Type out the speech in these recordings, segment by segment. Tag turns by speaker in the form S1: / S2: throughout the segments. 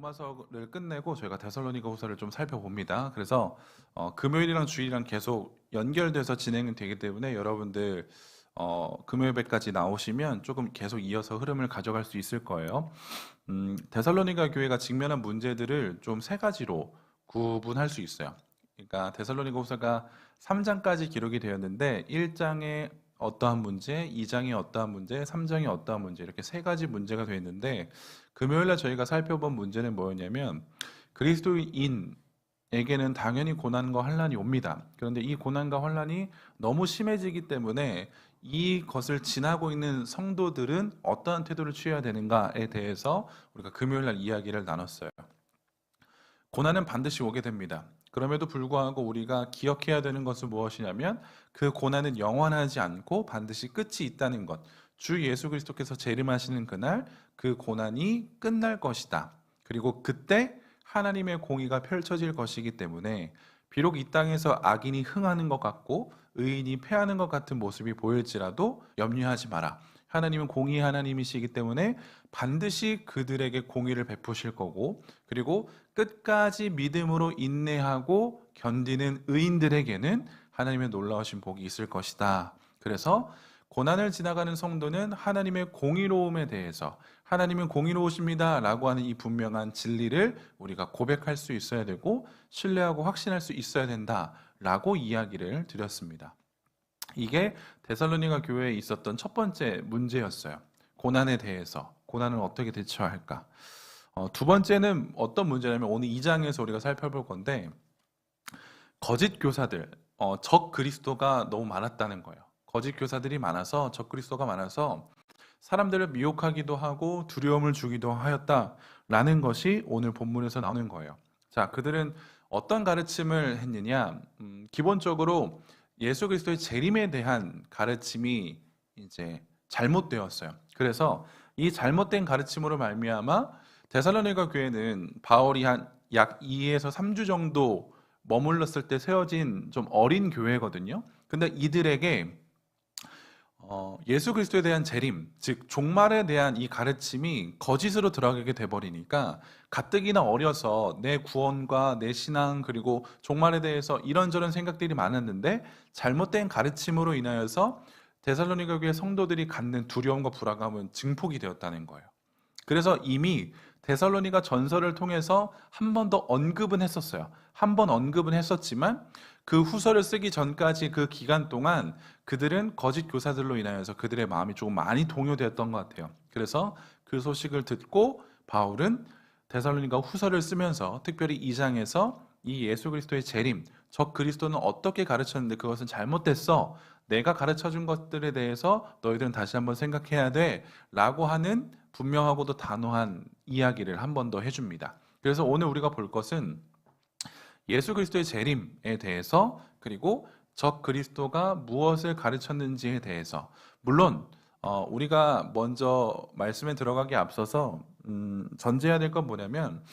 S1: 로마서를 끝내고 저희가 데살로니가 후서를 좀 살펴봅니다. 그래서 금요일이랑 주일이랑 계속 연결돼서 진행이 되기 때문에 여러분들 금요일까지 나오시면 조금 계속 이어서 흐름을 가져갈 수 있을 거예요. 데살로니가 교회가 직면한 문제들을 좀 세 가지로 구분할 수 있어요. 그러니까 데살로니가 후서가 3장까지 기록이 되었는데 1장에 어떠한 문제, 2장에 어떠한 문제, 3장에 어떠한 문제 이렇게 세 가지 문제가 되어 있는데 금요일날 저희가 살펴본 문제는 뭐였냐면 그리스도인에게는 당연히 고난과 환난이 옵니다. 그런데 이 고난과 환난이 너무 심해지기 때문에 이것을 지나고 있는 성도들은 어떠한 태도를 취해야 되는가에 대해서 우리가 금요일날 이야기를 나눴어요. 고난은 반드시 오게 됩니다. 그럼에도 불구하고 우리가 기억해야 되는 것은 무엇이냐면 그 고난은 영원하지 않고 반드시 끝이 있다는 것. 주 예수 그리스도께서 재림하시는 그날 그 고난이 끝날 것이다. 그리고 그때 하나님의 공의가 펼쳐질 것이기 때문에 비록 이 땅에서 악인이 흥하는 것 같고 의인이 패하는 것 같은 모습이 보일지라도 염려하지 마라. 하나님은 공의 하나님이시기 때문에 반드시 그들에게 공의를 베푸실 거고, 그리고 끝까지 믿음으로 인내하고 견디는 의인들에게는 하나님의 놀라우신 복이 있을 것이다. 그래서 고난을 지나가는 성도는 하나님의 공의로움에 대해서 하나님은 공의로우십니다 라고 하는 이 분명한 진리를 우리가 고백할 수 있어야 되고 신뢰하고 확신할 수 있어야 된다 라고 이야기를 드렸습니다. 이게 데살로니가 교회에 있었던 첫 번째 문제였어요. 고난에 대해서, 고난을 어떻게 대처할까? 두 번째는 어떤 문제냐면 오늘 2장에서 우리가 살펴볼 건데 거짓 교사들, 적 그리스도가 너무 많았다는 거예요. 거짓 교사들이 많아서, 적 그리스도가 많아서 사람들을 미혹하기도 하고 두려움을 주기도 하였다라는 것이 오늘 본문에서 나오는 거예요. 자, 그들은 어떤 가르침을 했느냐? 기본적으로 예수 그리스도의 재림에 대한 가르침이 이제 잘못되었어요. 그래서 이 잘못된 가르침으로 말미암아 데살로니가 교회는 바울이 한 약 2에서 3주 정도 머물렀을 때 세워진 좀 어린 교회거든요. 근데 이들에게 예수 그리스도에 대한 재림, 즉 종말에 대한 이 가르침이 거짓으로 들어가게 돼버리니까 가뜩이나 어려서 내 구원과 내 신앙 그리고 종말에 대해서 이런저런 생각들이 많았는데 잘못된 가르침으로 인하여서 데살로니가 교회 성도들이 갖는 두려움과 불안감은 증폭이 되었다는 거예요. 그래서 이미 데살로니가 전서를 통해서 한 번 더 언급은 했었어요. 한 번 언급은 했었지만 그 후서를 쓰기 전까지 그 기간 동안 그들은 거짓 교사들로 인하여서 그들의 마음이 조금 많이 동요되었던 것 같아요. 그래서 그 소식을 듣고 바울은 데살로니가 후서를 쓰면서 특별히 2장에서 이 예수 그리스도의 재림, 적 그리스도는 어떻게 가르쳤는데 그것은 잘못됐어. 내가 가르쳐준 것들에 대해서 너희들은 다시 한번 생각해야 돼. 라고 하는 분명하고도 단호한 이야기를 한 번 더 해줍니다. 그래서 오늘 우리가 볼 것은 예수 그리스도의 재림에 대해서 그리고 적 그리스도가 무엇을 가르쳤는지에 대해서 물론 우리가 먼저 말씀에 들어가기 앞서서 전제해야 될 건 뭐냐면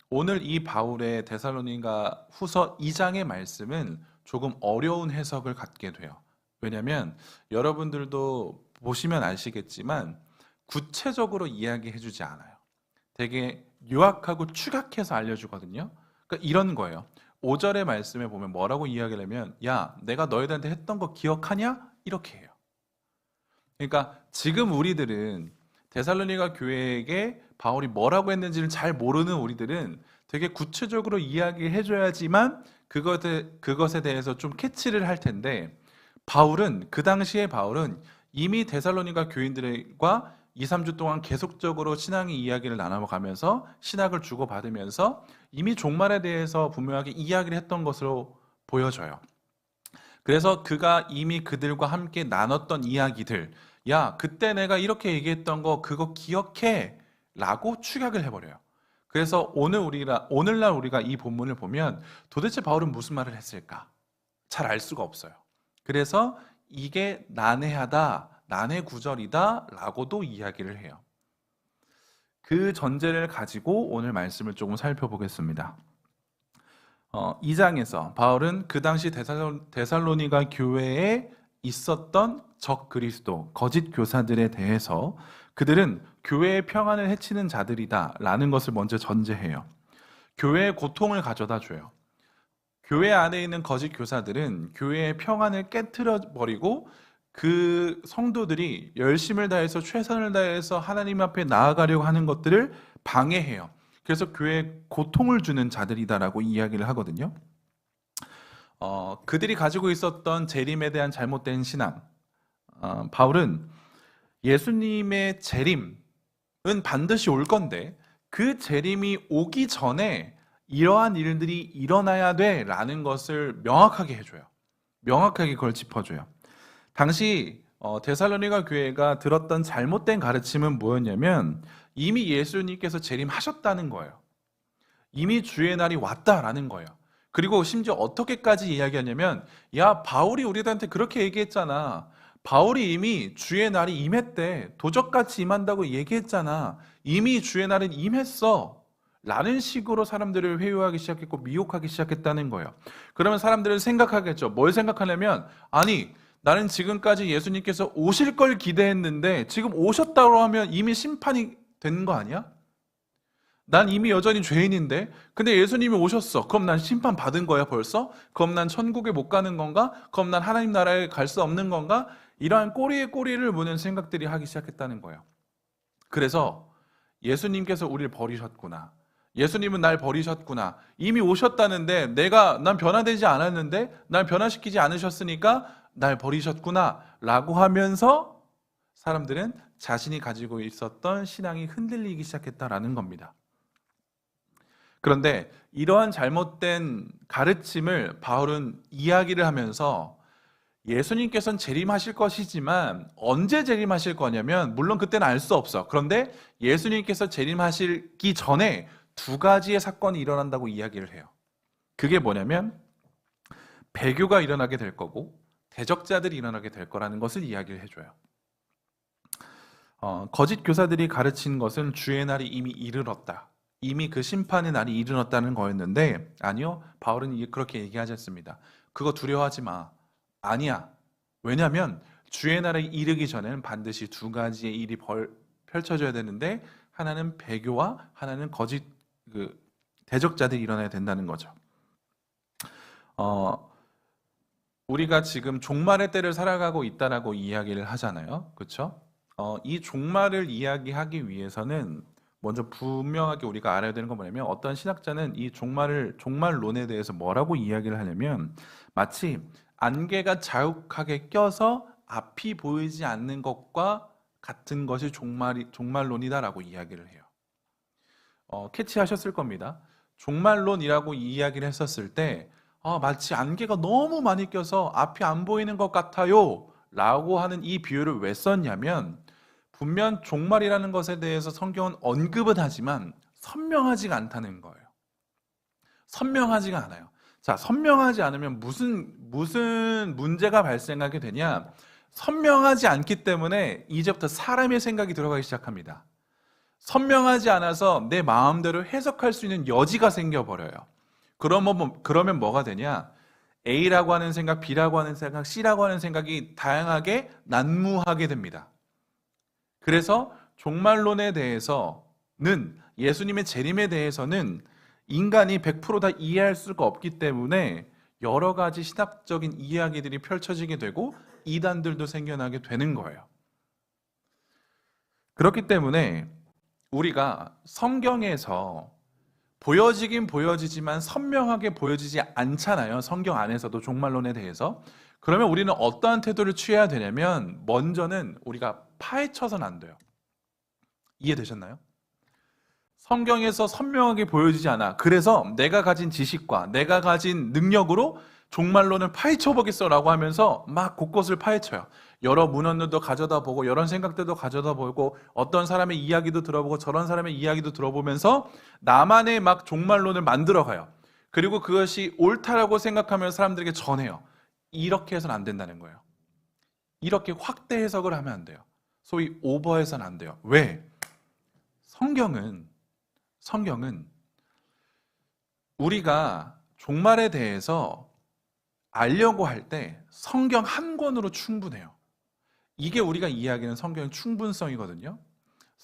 S1: 오늘 이 바울의 데살로니가 후서 2장의 말씀은 조금 어려운 해석을 갖게 돼요. 왜냐하면 여러분들도 보시면 아시겠지만 구체적으로 이야기해 주지 않아요. 되게 요약하고 추각해서 알려주거든요. 그러니까 이런 거예요. 5절의 말씀에 보면 뭐라고 이야기를 하면 야, 내가 너희들한테 했던 거 기억하냐? 이렇게 해요. 그러니까 지금 우리들은 데살로니가 교회에게 바울이 뭐라고 했는지를 잘 모르는 우리들은 되게 구체적으로 이야기해 줘야지만 그것에 대해서 좀 캐치를 할 텐데 그 당시에 바울은 이미 데살로니가 교인들과 2, 3주 동안 계속적으로 신앙의 이야기를 나눠가면서 신학을 주고받으면서 이미 종말에 대해서 분명하게 이야기를 했던 것으로 보여져요. 그래서 그가 이미 그들과 함께 나눴던 이야기들, 야, 그때 내가 이렇게 얘기했던 거 그거 기억해 라고 축약을 해버려요. 그래서 오늘날 우리가 이 본문을 보면 도대체 바울은 무슨 말을 했을까? 잘 알 수가 없어요. 그래서 이게 난해하다, 난해 구절이다 라고도 이야기를 해요. 그 전제를 가지고 오늘 말씀을 조금 살펴보겠습니다. 2장에서 바울은 그 당시 데살로니가 교회에 있었던 적 그리스도, 거짓 교사들에 대해서 그들은 교회의 평안을 해치는 자들이다라는 것을 먼저 전제해요. 교회의 고통을 가져다 줘요. 교회 안에 있는 거짓 교사들은 교회의 평안을 깨트려 버리고 그 성도들이 열심을 다해서 최선을 다해서 하나님 앞에 나아가려고 하는 것들을 방해해요. 그래서 교회에 고통을 주는 자들이다라고 이야기를 하거든요. 그들이 가지고 있었던 재림에 대한 잘못된 신앙. 바울은 예수님의 재림은 반드시 올 건데 그 재림이 오기 전에 이러한 일들이 일어나야 돼라는 것을 명확하게 해줘요. 명확하게 그걸 짚어줘요. 당시 데살로니가 교회가 들었던 잘못된 가르침은 뭐였냐면 이미 예수님께서 재림하셨다는 거예요. 이미 주의 날이 왔다라는 거예요. 그리고 심지어 어떻게까지 이야기하냐면 야, 바울이 우리들한테 그렇게 얘기했잖아. 바울이 이미 주의 날이 임했대. 도적같이 임한다고 얘기했잖아. 이미 주의 날은 임했어. 라는 식으로 사람들을 회유하기 시작했고 미혹하기 시작했다는 거예요. 그러면 사람들은 생각하겠죠. 뭘 생각하냐면 아니 나는 지금까지 예수님께서 오실 걸 기대했는데 지금 오셨다고 하면 이미 심판이 된 거 아니야? 난 이미 여전히 죄인인데 근데 예수님이 오셨어. 그럼 난 심판 받은 거야 벌써? 그럼 난 천국에 못 가는 건가? 그럼 난 하나님 나라에 갈 수 없는 건가? 이러한 꼬리에 꼬리를 무는 생각들이 하기 시작했다는 거예요. 그래서 예수님께서 우리를 버리셨구나. 예수님은 날 버리셨구나. 이미 오셨다는데 난 변화되지 않았는데 날 변화시키지 않으셨으니까 날 버리셨구나 라고 하면서 사람들은 자신이 가지고 있었던 신앙이 흔들리기 시작했다라는 겁니다. 그런데 이러한 잘못된 가르침을 바울은 이야기를 하면서 예수님께서는 재림하실 것이지만 언제 재림하실 거냐면 물론 그때는 알 수 없어. 그런데 예수님께서 재림하시기 전에 두 가지의 사건이 일어난다고 이야기를 해요. 그게 뭐냐면 배교가 일어나게 될 거고 대적자들이 일어나게 될 거라는 것을 이야기를 해줘요. 거짓 교사들이 가르친 것은 주의 날이 이미 이르렀다. 이미 그 심판의 날이 이르렀다는 거였는데 아니요. 바울은 그렇게 얘기하지 않습니다. 그거 두려워하지 마. 아니야. 왜냐하면 주의 날에 이르기 전에는 반드시 두 가지의 일이 펼쳐져야 되는데 하나는 배교와 하나는 거짓 대적자들이 일어나야 된다는 거죠. 우리가 지금 종말의 때를 살아가고 있다라고 이야기를 하잖아요. 그렇죠? 이 종말을 이야기하기 위해서는 먼저 분명하게 우리가 알아야 되는 건 뭐냐면 어떤 신학자는 이 종말론에 대해서 뭐라고 이야기를 하냐면 마치 안개가 자욱하게 껴서 앞이 보이지 않는 것과 같은 것이 종말론이다라고 이야기를 해요. 캐치하셨을 겁니다. 종말론이라고 이야기를 했었을 때 마치 안개가 너무 많이 껴서 앞이 안 보이는 것 같아요 라고 하는 이 비유를 왜 썼냐면 분명 종말이라는 것에 대해서 성경은 언급은 하지만 선명하지가 않다는 거예요. 선명하지가 않아요. 자, 선명하지 않으면 무슨 문제가 발생하게 되냐? 선명하지 않기 때문에 이제부터 사람의 생각이 들어가기 시작합니다. 선명하지 않아서 내 마음대로 해석할 수 있는 여지가 생겨버려요. 그러면 뭐가 되냐? A라고 하는 생각, B라고 하는 생각, C라고 하는 생각이 다양하게 난무하게 됩니다. 그래서 종말론에 대해서는 예수님의 재림에 대해서는 인간이 100% 다 이해할 수가 없기 때문에 여러 가지 신학적인 이야기들이 펼쳐지게 되고 이단들도 생겨나게 되는 거예요. 그렇기 때문에 우리가 성경에서 보여지긴 보여지지만 선명하게 보여지지 않잖아요. 성경 안에서도 종말론에 대해서. 그러면 우리는 어떠한 태도를 취해야 되냐면 먼저는 우리가 파헤쳐서는 안 돼요. 이해되셨나요? 성경에서 선명하게 보여지지 않아. 그래서 내가 가진 지식과 내가 가진 능력으로 종말론을 파헤쳐보겠어라고 하면서 막 곳곳을 파헤쳐요. 여러 문헌들도 가져다 보고 여러 생각들도 가져다 보고 어떤 사람의 이야기도 들어보고 저런 사람의 이야기도 들어보면서 나만의 막 종말론을 만들어가요. 그리고 그것이 옳다라고 생각하면 사람들에게 전해요. 이렇게 해서는 안 된다는 거예요. 이렇게 확대 해석을 하면 안 돼요. 소위 오버해서는 안 돼요. 왜? 성경은 우리가 종말에 대해서 알려고 할 때 성경 한 권으로 충분해요. 이게 우리가 이야기하는 성경의 충분성이거든요.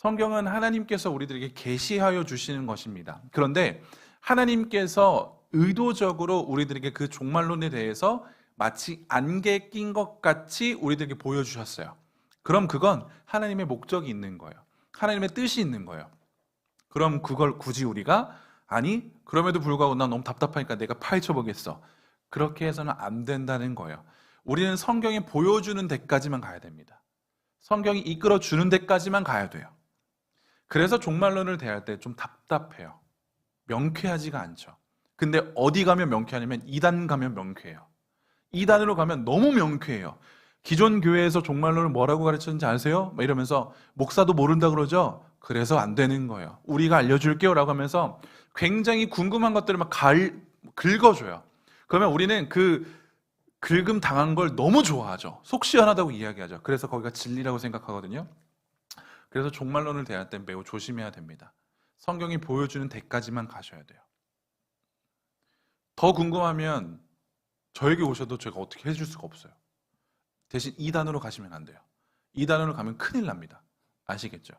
S1: 성경은 하나님께서 우리들에게 계시하여 주시는 것입니다. 그런데 하나님께서 의도적으로 우리들에게 그 종말론에 대해서 마치 안개 낀 것 같이 우리들에게 보여주셨어요. 그럼 그건 하나님의 목적이 있는 거예요. 하나님의 뜻이 있는 거예요. 그럼 그걸 굳이 우리가 아니 그럼에도 불구하고 난 너무 답답하니까 내가 파헤쳐 보겠어. 그렇게 해서는 안 된다는 거예요. 우리는 성경이 보여주는 데까지만 가야 됩니다. 성경이 이끌어 주는 데까지만 가야 돼요. 그래서 종말론을 대할 때 좀 답답해요. 명쾌하지가 않죠. 근데 어디 가면 명쾌하냐면 이단 가면 명쾌해요. 이단으로 가면 너무 명쾌해요. 기존 교회에서 종말론을 뭐라고 가르쳤는지 아세요? 막 이러면서 목사도 모른다 그러죠? 그래서 안 되는 거예요. 우리가 알려줄게요 라고 하면서 굉장히 궁금한 것들을 막 긁어줘요. 그러면 우리는 그 긁음 당한 걸 너무 좋아하죠. 속 시원하다고 이야기하죠. 그래서 거기가 진리라고 생각하거든요. 그래서 종말론을 대할 때 매우 조심해야 됩니다. 성경이 보여주는 데까지만 가셔야 돼요. 더 궁금하면 저에게 오셔도 제가 어떻게 해줄 수가 없어요. 대신 2단으로 가시면 안 돼요. 2단으로 가면 큰일 납니다. 아시겠죠?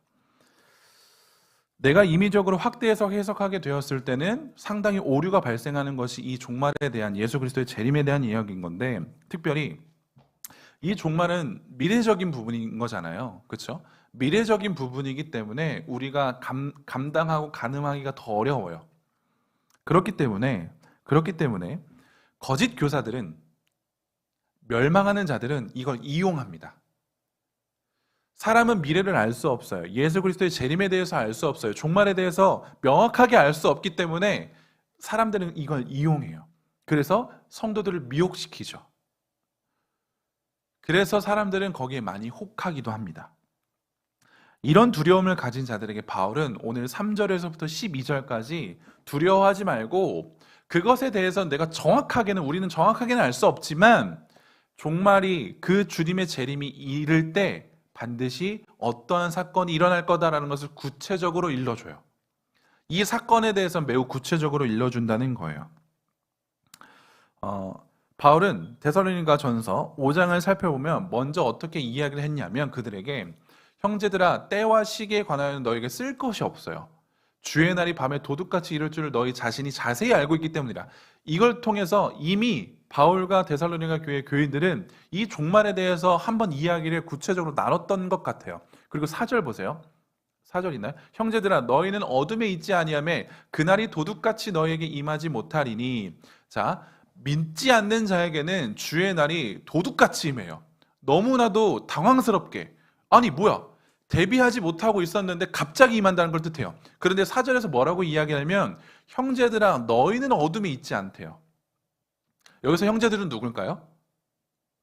S1: 내가 임의적으로 확대해서 해석하게 되었을 때는 상당히 오류가 발생하는 것이 이 종말에 대한 예수 그리스도의 재림에 대한 이야기인 건데, 특별히 이 종말은 미래적인 부분인 거잖아요. 그렇죠? 미래적인 부분이기 때문에 우리가 감당하고 가늠하기가 더 어려워요. 그렇기 때문에 거짓 교사들은, 멸망하는 자들은 이걸 이용합니다. 사람은 미래를 알 수 없어요. 예수 그리스도의 재림에 대해서 알 수 없어요. 종말에 대해서 명확하게 알 수 없기 때문에 사람들은 이걸 이용해요. 그래서 성도들을 미혹시키죠. 그래서 사람들은 거기에 많이 혹하기도 합니다. 이런 두려움을 가진 자들에게 바울은 오늘 3절에서부터 12절까지 두려워하지 말고, 그것에 대해서 우리는 정확하게는 알 수 없지만 종말이, 그 주님의 재림이 이를 때 반드시 어떠한 사건이 일어날 거다라는 것을 구체적으로 일러줘요. 이 사건에 대해서 매우 구체적으로 일러준다는 거예요. 바울은 데살로니가 전서 5장을 살펴보면 먼저 어떻게 이야기를 했냐면, 그들에게 형제들아, 때와 시기에 관하여 너에게 쓸 것이 없어요. 주의 날이 밤에 도둑같이 이룰 줄 너희 자신이 자세히 알고 있기 때문이라. 이걸 통해서 이미 바울과 데살로니가 교회 교인들은 이 종말에 대해서 한번 이야기를 구체적으로 나눴던 것 같아요. 그리고 4절 보세요. 4절 있나요? 형제들아, 너희는 어둠에 있지 아니하매 그날이 도둑같이 너희에게 임하지 못하리니. 자, 믿지 않는 자에게는 주의 날이 도둑같이 임해요. 너무나도 당황스럽게, 아니 뭐야, 대비하지 못하고 있었는데 갑자기 임한다는 걸 뜻해요. 그런데 4절에서 뭐라고 이야기하냐면, 형제들아 너희는 어둠에 있지 않대요. 여기서 형제들은 누굴까요?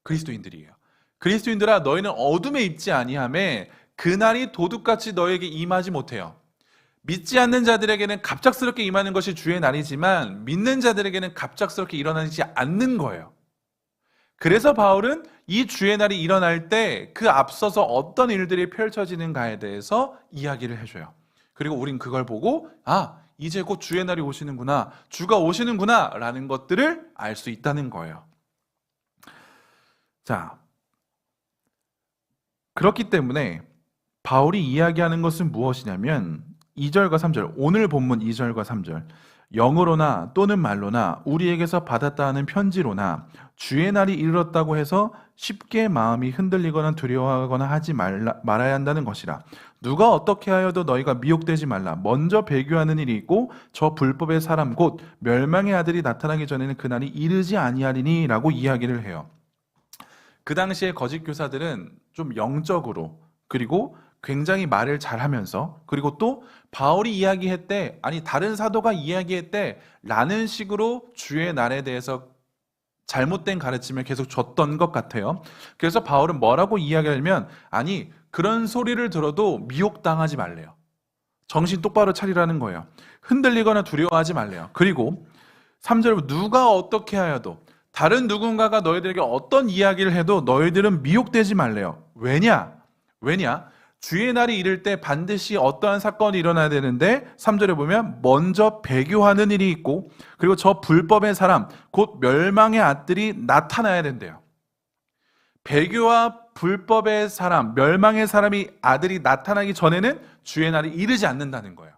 S1: 그리스도인들이에요. 그리스도인들아 너희는 어둠에 있지 아니하매 그날이 도둑같이 너에게 임하지 못해요. 믿지 않는 자들에게는 갑작스럽게 임하는 것이 주의 날이지만 믿는 자들에게는 갑작스럽게 일어나지 않는 거예요. 그래서 바울은 이 주의 날이 일어날 때 그 앞서서 어떤 일들이 펼쳐지는가에 대해서 이야기를 해줘요. 그리고 우린 그걸 보고, 이제 곧 주의 날이 오시는구나, 주가 오시는구나 라는 것들을 알 수 있다는 거예요. 자, 그렇기 때문에 바울이 이야기하는 것은 무엇이냐면 2절과 3절, 오늘 본문 2절과 3절, 영으로나 또는 말로나 우리에게서 받았다 하는 편지로나 주의 날이 이르렀다고 해서 쉽게 마음이 흔들리거나 두려워하거나 하지 말아야 한다는 것이라. 누가 어떻게 하여도 너희가 미혹되지 말라. 먼저 배교하는 일이 있고 저 불법의 사람 곧 멸망의 아들이 나타나기 전에는 그날이 이르지 아니하리니 라고 이야기를 해요. 그 당시에 거짓 교사들은 좀 영적으로, 그리고 굉장히 말을 잘하면서, 그리고 또 바울이 이야기했대, 아니 다른 사도가 이야기했대 라는 식으로 주의 날에 대해서 잘못된 가르침을 계속 줬던 것 같아요. 그래서 바울은 뭐라고 이야기하냐면, 아니 그런 소리를 들어도 미혹당하지 말래요. 정신 똑바로 차리라는 거예요. 흔들리거나 두려워하지 말래요. 그리고 3절, 누가 어떻게 하여도, 다른 누군가가 너희들에게 어떤 이야기를 해도 너희들은 미혹되지 말래요. 왜냐? 주의 날이 이를 때 반드시 어떠한 사건이 일어나야 되는데 3절에 보면 먼저 배교하는 일이 있고, 그리고 저 불법의 사람 곧 멸망의 아들이 나타나야 된대요. 배교와 불법의 사람, 멸망의 사람이 아들이 나타나기 전에는 주의 날이 이르지 않는다는 거예요.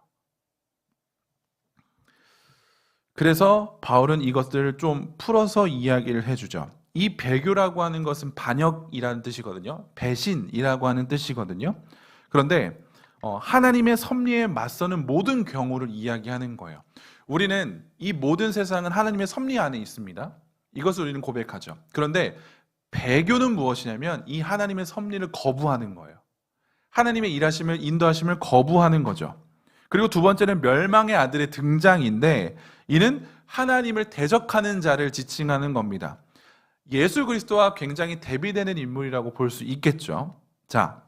S1: 그래서 바울은 이것들을 좀 풀어서 이야기를 해주죠. 이 배교라고 하는 것은 반역이라는 뜻이거든요. 배신이라고 하는 뜻이거든요. 그런데 하나님의 섭리에 맞서는 모든 경우를 이야기하는 거예요. 우리는 이 모든 세상은 하나님의 섭리 안에 있습니다. 이것을 우리는 고백하죠. 그런데 배교는 무엇이냐면 이 하나님의 섭리를 거부하는 거예요. 하나님의 일하심을, 인도하심을 거부하는 거죠. 그리고 두 번째는 멸망의 아들의 등장인데, 이는 하나님을 대적하는 자를 지칭하는 겁니다. 예수 그리스도와 굉장히 대비되는 인물이라고 볼 수 있겠죠. 자,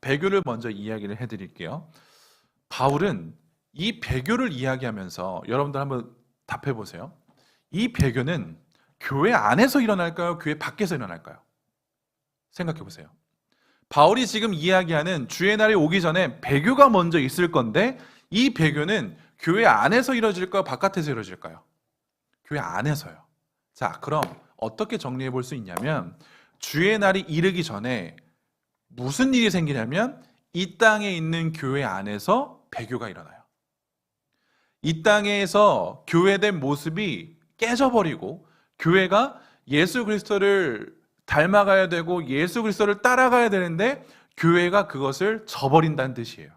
S1: 배교를 먼저 이야기를 해드릴게요. 바울은 이 배교를 이야기하면서 여러분들 한번 답해 보세요. 이 배교는 교회 안에서 일어날까요? 교회 밖에서 일어날까요? 생각해 보세요. 바울이 지금 이야기하는 주의 날이 오기 전에 배교가 먼저 있을 건데, 이 배교는 교회 안에서 이루어질까요? 바깥에서 이루어질까요? 교회 안에서요. 자, 그럼 어떻게 정리해 볼 수 있냐면, 주의 날이 이르기 전에 무슨 일이 생기냐면 이 땅에 있는 교회 안에서 배교가 일어나요. 이 땅에서 교회된 모습이 깨져버리고 교회가 예수 그리스도를 닮아가야 되고 예수 그리스도를 따라가야 되는데 교회가 그것을 저버린다는 뜻이에요.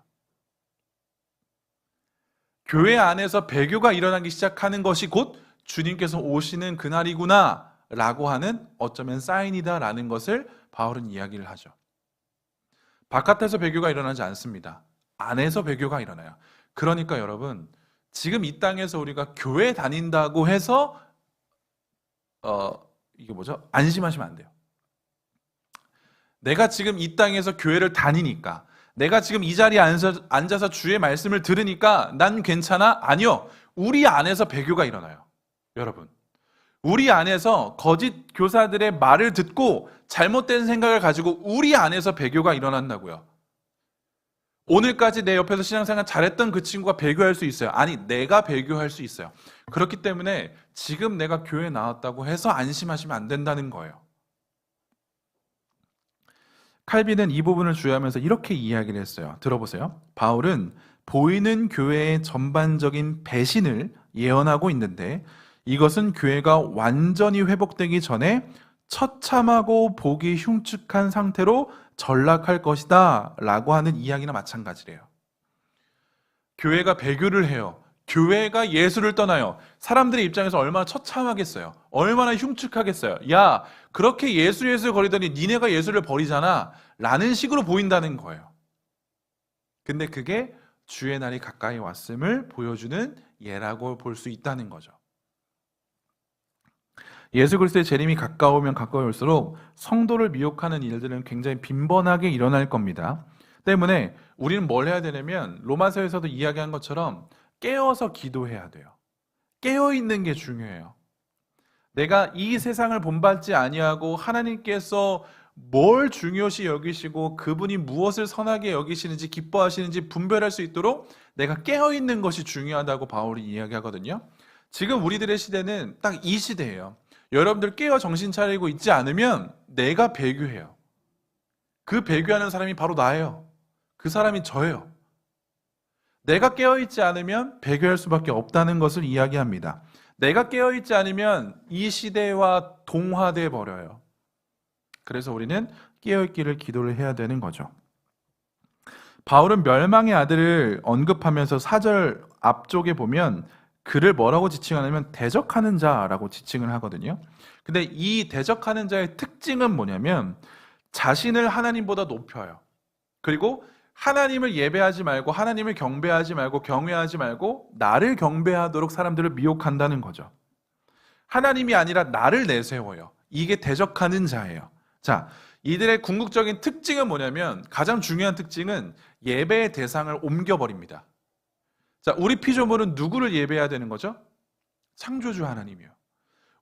S1: 교회 안에서 배교가 일어나기 시작하는 것이 곧 주님께서 오시는 그날이구나 라고 하는 어쩌면 사인이다 라는 것을 바울은 이야기를 하죠. 바깥에서 배교가 일어나지 않습니다. 안에서 배교가 일어나요. 그러니까 여러분, 지금 이 땅에서 우리가 교회 다닌다고 해서 안심하시면 안 돼요. 내가 지금 이 땅에서 교회를 다니니까, 내가 지금 이 자리에 앉아서 주의 말씀을 들으니까 난 괜찮아? 아니요. 우리 안에서 배교가 일어나요. 여러분, 우리 안에서 거짓 교사들의 말을 듣고 잘못된 생각을 가지고 우리 안에서 배교가 일어난다고요. 오늘까지 내 옆에서 신앙생활 잘했던 그 친구가 배교할 수 있어요. 아니, 내가 배교할 수 있어요. 그렇기 때문에 지금 내가 교회에 나왔다고 해서 안심하시면 안 된다는 거예요. 칼빈은 이 부분을 주의하면서 이렇게 이야기를 했어요. 들어보세요. 바울은 보이는 교회의 전반적인 배신을 예언하고 있는데, 이것은 교회가 완전히 회복되기 전에 처참하고 보기 흉측한 상태로 전락할 것이다 라고 하는 이야기나 마찬가지래요. 교회가 배교를 해요. 교회가 예수를 떠나요. 사람들의 입장에서 얼마나 처참하겠어요. 얼마나 흉측하겠어요. 야, 그렇게 예수 거리더니 니네가 예수를 버리잖아 라는 식으로 보인다는 거예요. 근데 그게 주의 날이 가까이 왔음을 보여주는 예라고 볼 수 있다는 거죠. 예수 그리스도의 재림이 가까우면 가까울수록 성도를 미혹하는 일들은 굉장히 빈번하게 일어날 겁니다. 때문에 우리는 뭘 해야 되냐면 로마서에서도 이야기한 것처럼 깨어서 기도해야 돼요. 깨어있는 게 중요해요. 내가 이 세상을 본받지 아니하고 하나님께서 뭘 중요시 여기시고 그분이 무엇을 선하게 여기시는지 기뻐하시는지 분별할 수 있도록 내가 깨어있는 것이 중요하다고 바울이 이야기하거든요. 지금 우리들의 시대는 딱 이 시대예요. 여러분들 깨어 정신 차리고 있지 않으면 내가 배교해요. 그 배교하는 사람이 바로 나예요. 그 사람이 저예요. 내가 깨어있지 않으면 배교할 수밖에 없다는 것을 이야기합니다. 내가 깨어있지 않으면 이 시대와 동화돼 버려요. 그래서 우리는 깨어있기를 기도를 해야 되는 거죠. 바울은 멸망의 아들을 언급하면서 4절 앞쪽에 보면 그를 뭐라고 지칭하냐면 대적하는 자라고 지칭을 하거든요. 근데 이 대적하는 자의 특징은 뭐냐면 자신을 하나님보다 높여요. 그리고 하나님을 예배하지 말고 하나님을 경배하지 말고 경외하지 말고 나를 경배하도록 사람들을 미혹한다는 거죠. 하나님이 아니라 나를 내세워요. 이게 대적하는 자예요. 자, 이들의 궁극적인 특징은 뭐냐면 가장 중요한 특징은 예배의 대상을 옮겨버립니다. 자, 우리 피조물은 누구를 예배해야 되는 거죠? 창조주 하나님이요.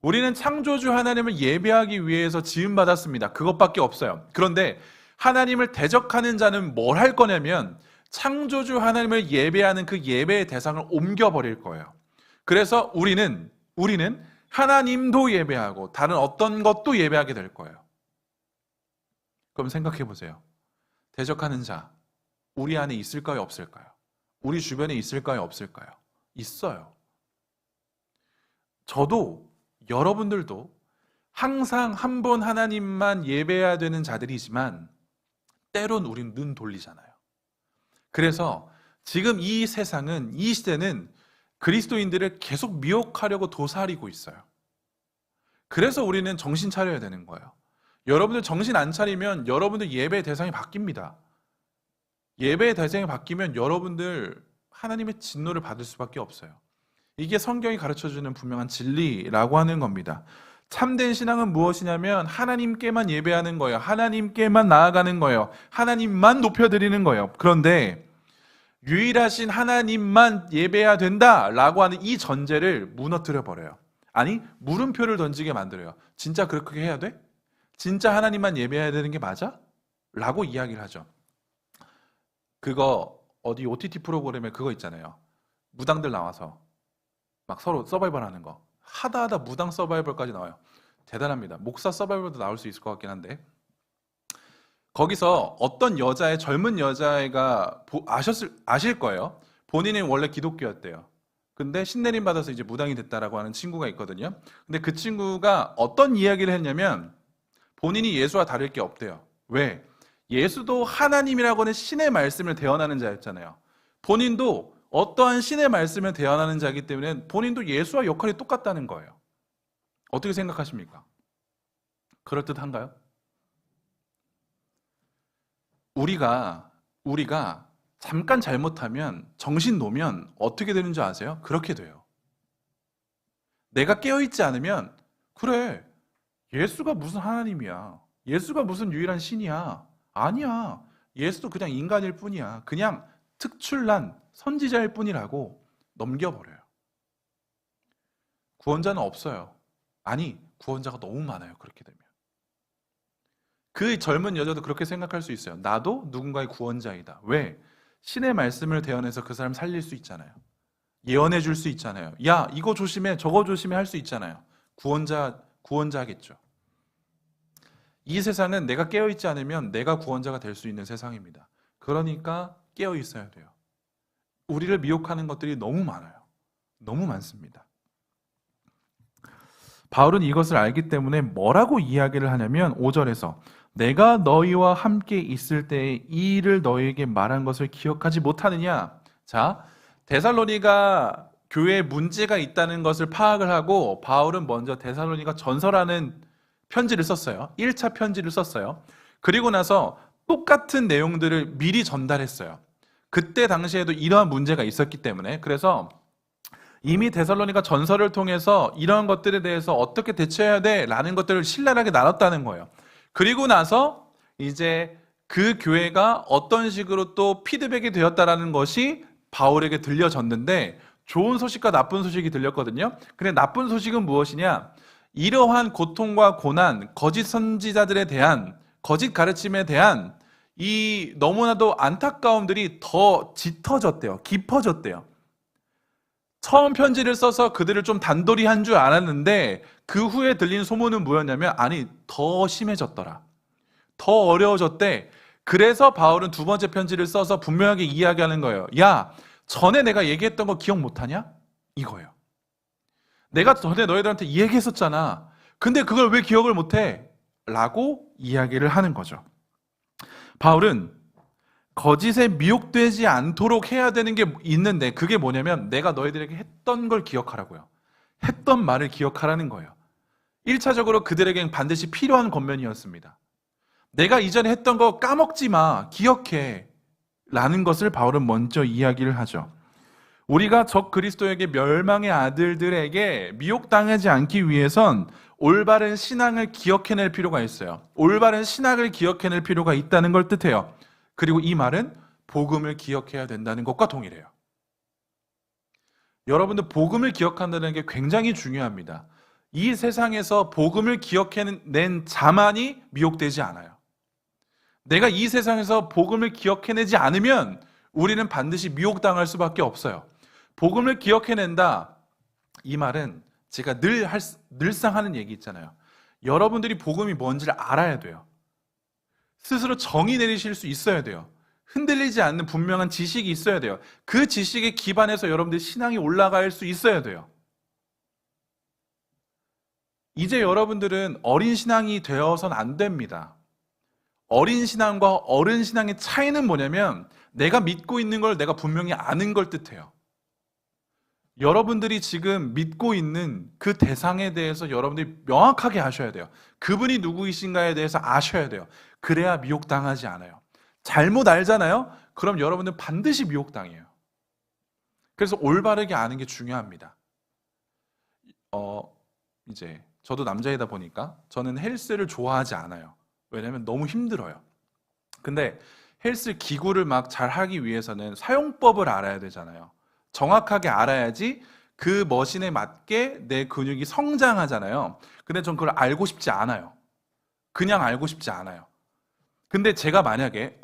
S1: 우리는 창조주 하나님을 예배하기 위해서 지음받았습니다. 그것밖에 없어요. 그런데 하나님을 대적하는 자는 뭘 할 거냐면 창조주 하나님을 예배하는 그 예배의 대상을 옮겨버릴 거예요. 그래서 우리는 하나님도 예배하고 다른 어떤 것도 예배하게 될 거예요. 그럼 생각해 보세요. 대적하는 자, 우리 안에 있을까요, 없을까요? 우리 주변에 있을까요, 없을까요? 있어요. 저도, 여러분들도 항상 한 번 하나님만 예배해야 되는 자들이지만 때론 우린 눈 돌리잖아요. 그래서 지금 이 세상은, 이 시대는 그리스도인들을 계속 미혹하려고 도사리고 있어요. 그래서 우리는 정신 차려야 되는 거예요. 여러분들 정신 안 차리면 여러분들 예배의 대상이 바뀝니다. 예배의 대상이 바뀌면 여러분들 하나님의 진노를 받을 수밖에 없어요. 이게 성경이 가르쳐주는 분명한 진리라고 하는 겁니다. 참된 신앙은 무엇이냐면 하나님께만 예배하는 거예요. 하나님께만 나아가는 거예요. 하나님만 높여드리는 거예요. 그런데 유일하신 하나님만 예배해야 된다라고 하는 이 전제를 무너뜨려 버려요. 아니, 물음표를 던지게 만들어요. 진짜 그렇게 해야 돼? 진짜 하나님만 예배해야 되는 게 맞아? 라고 이야기를 하죠. 그거 어디 OTT 프로그램에 그거 있잖아요. 무당들 나와서 막 서로 서바이벌 하는 거. 하다 무당 서바이벌까지 나와요. 대단합니다. 목사 서바이벌도 나올 수 있을 것 같긴 한데, 거기서 어떤 여자애, 젊은 여자애가 아실 거예요. 본인은 원래 기독교였대요. 근데 신내림 받아서 이제 무당이 됐다라고 하는 친구가 있거든요. 근데 그 친구가 어떤 이야기를 했냐면 본인이 예수와 다를 게 없대요. 왜? 예수도 하나님이라고 하는 신의 말씀을 대언하는 자였잖아요. 본인도 어떠한 신의 말씀을 대언하는 자이기 때문에 본인도 예수와 역할이 똑같다는 거예요. 어떻게 생각하십니까? 그럴듯한가요? 우리가 잠깐 잘못하면, 정신 놓으면 어떻게 되는 줄 아세요? 그렇게 돼요. 내가 깨어있지 않으면, 그래, 예수가 무슨 하나님이야. 예수가 무슨 유일한 신이야. 아니야. 예수도 그냥 인간일 뿐이야. 그냥 특출난 선지자일 뿐이라고 넘겨버려요. 구원자는 없어요. 아니, 구원자가 너무 많아요. 그렇게 되면. 그 젊은 여자도 그렇게 생각할 수 있어요. 나도 누군가의 구원자이다. 왜? 신의 말씀을 대언해서 그 사람 살릴 수 있잖아요. 예언해 줄 수 있잖아요. 야, 이거 조심해, 저거 조심해 할 수 있잖아요. 구원자겠죠. 이 세상은 내가 깨어있지 않으면 내가 구원자가 될 수 있는 세상입니다. 그러니까 깨어 있어야 돼요. 우리를 미혹하는 것들이 너무 많아요. 너무 많습니다. 바울은 이것을 알기 때문에 뭐라고 이야기를 하냐면 5절에서 내가 너희와 함께 있을 때에 이 일을 너희에게 말한 것을 기억하지 못하느냐. 자, 데살로니가 교회에 문제가 있다는 것을 파악을 하고 바울은 먼저 데살로니가 전서라는 편지를 썼어요. 1차 편지를 썼어요. 그리고 나서 똑같은 내용들을 미리 전달했어요. 그때 당시에도 이러한 문제가 있었기 때문에. 그래서 이미 데살로니가 전서를 통해서 이런 것들에 대해서 어떻게 대처해야 돼? 라는 것들을 신랄하게 나눴다는 거예요. 그리고 나서 이제 그 교회가 어떤 식으로 또 피드백이 되었다라는 것이 바울에게 들려졌는데 좋은 소식과 나쁜 소식이 들렸거든요. 근데 나쁜 소식은 무엇이냐? 이러한 고통과 고난, 거짓 선지자들에 대한, 거짓 가르침에 대한 이 너무나도 안타까움들이 더 짙어졌대요. 깊어졌대요. 처음 편지를 써서 그들을 좀 단돌이 한 줄 알았는데 그 후에 들린 소문은 뭐였냐면 아니 더 심해졌더라. 더 어려워졌대. 그래서 바울은 두 번째 편지를 써서 분명하게 이야기하는 거예요. 야, 전에 내가 얘기했던 거 기억 못하냐? 이거예요. 내가 전에 너희들한테 얘기했었잖아. 근데 그걸 왜 기억을 못해? 라고 이야기를 하는 거죠. 바울은 거짓에 미혹되지 않도록 해야 되는 게 있는데 그게 뭐냐면 내가 너희들에게 했던 걸 기억하라고요. 했던 말을 기억하라는 거예요. 1차적으로 그들에겐 반드시 필요한 권면이었습니다. 내가 이전에 했던 거 까먹지 마, 기억해 라는 것을 바울은 먼저 이야기를 하죠. 우리가 적 그리스도에게 멸망의 아들들에게 미혹당하지 않기 위해선 올바른 신앙을 기억해낼 필요가 있어요. 올바른 신학을 기억해낼 필요가 있다는 걸 뜻해요. 그리고 이 말은 복음을 기억해야 된다는 것과 동일해요. 여러분들 복음을 기억한다는 게 굉장히 중요합니다. 이 세상에서 복음을 기억해낸 자만이 미혹되지 않아요. 내가 이 세상에서 복음을 기억해내지 않으면 우리는 반드시 미혹당할 수밖에 없어요. 복음을 기억해낸다. 이 말은 제가 늘상 하는 얘기 있잖아요. 여러분들이 복음이 뭔지를 알아야 돼요. 스스로 정의 내리실 수 있어야 돼요. 흔들리지 않는 분명한 지식이 있어야 돼요. 그 지식에 기반해서 여러분들 신앙이 올라갈 수 있어야 돼요. 이제 여러분들은 어린 신앙이 되어서는 안 됩니다. 어린 신앙과 어른 신앙의 차이는 뭐냐면 내가 믿고 있는 걸 내가 분명히 아는 걸 뜻해요. 여러분들이 지금 믿고 있는 그 대상에 대해서 여러분들이 명확하게 아셔야 돼요. 그분이 누구이신가에 대해서 아셔야 돼요. 그래야 미혹당하지 않아요. 잘못 알잖아요? 그럼 여러분은 반드시 미혹당해요. 그래서 올바르게 아는 게 중요합니다. 이제 저도 남자이다 보니까 저는 헬스를 좋아하지 않아요. 왜냐면 너무 힘들어요. 근데 헬스 기구를 막 잘 하기 위해서는 사용법을 알아야 되잖아요. 정확하게 알아야지 그 머신에 맞게 내 근육이 성장하잖아요. 근데 전 그걸 알고 싶지 않아요. 그냥 알고 싶지 않아요. 근데 제가 만약에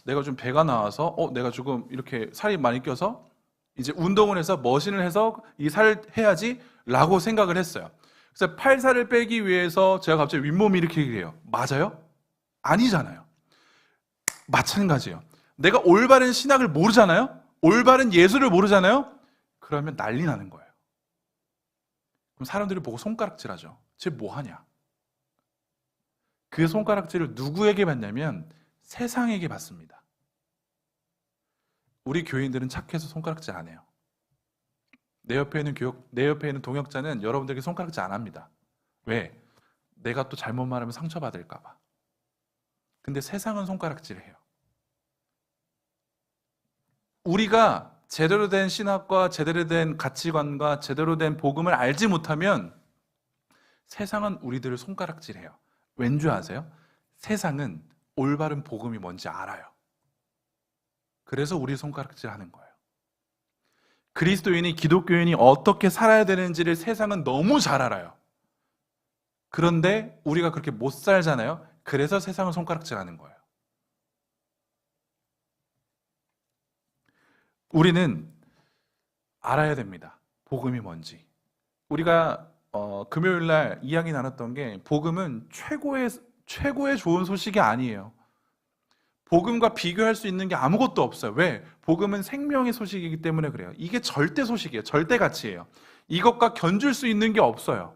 S1: 내가 좀 배가 나와서 내가 조금 이렇게 살이 많이 껴서 이제 운동을 해서 머신을 해서 이 살을 해야지 라고 생각을 했어요. 그래서 팔살을 빼기 위해서 제가 갑자기 윗몸 일으키게 해요. 맞아요? 아니잖아요. 마찬가지예요. 내가 올바른 신학을 모르잖아요? 올바른 예술을 모르잖아요? 그러면 난리 나는 거예요. 그럼 사람들이 보고 손가락질하죠. 쟤 뭐하냐? 그 손가락질을 누구에게 받냐면 세상에게 받습니다. 우리 교인들은 착해서 손가락질 안 해요. 내 옆에 있는 동역자는 여러분들에게 손가락질 안 합니다. 왜? 내가 또 잘못 말하면 상처받을까 봐. 근데 세상은 손가락질해요. 우리가 제대로 된 신학과 제대로 된 가치관과 제대로 된 복음을 알지 못하면 세상은 우리들을 손가락질해요. 왠지 아세요? 세상은 올바른 복음이 뭔지 알아요. 그래서 우리 손가락질하는 거예요. 그리스도인이 기독교인이 어떻게 살아야 되는지를 세상은 너무 잘 알아요. 그런데 우리가 그렇게 못 살잖아요. 그래서 세상은 손가락질하는 거예요. 우리는 알아야 됩니다. 복음이 뭔지. 우리가 금요일 날 이야기 나눴던 게 복음은 최고의 좋은 소식이 아니에요. 복음과 비교할 수 있는 게 아무것도 없어요. 왜? 복음은 생명의 소식이기 때문에 그래요. 이게 절대 소식이에요. 절대 가치예요. 이것과 견줄 수 있는 게 없어요.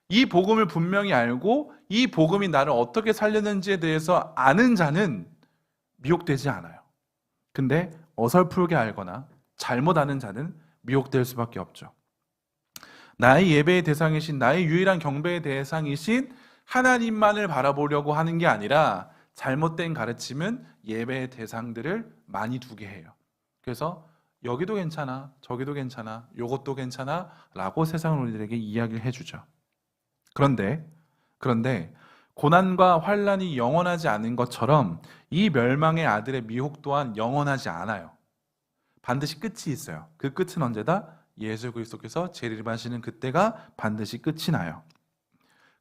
S1: 이 복음을 분명히 알고 이 복음이 나를 어떻게 살렸는지에 대해서 아는 자는 미혹되지 않아요. 근데 어설프게 알거나 잘못 아는 자는 미혹될 수밖에 없죠. 나의 예배의 대상이신, 나의 유일한 경배의 대상이신 하나님만을 바라보려고 하는 게 아니라 잘못된 가르침은 예배의 대상들을 많이 두게 해요. 그래서 여기도 괜찮아, 저기도 괜찮아, 요것도 괜찮아 라고 세상은 우리들에게 이야기를 해주죠. 그런데 고난과 환난이 영원하지 않은 것처럼 이 멸망의 아들의 미혹 또한 영원하지 않아요. 반드시 끝이 있어요. 그 끝은 언제다? 예수 그리스도께서 재림하시는 그때가 반드시 끝이 나요.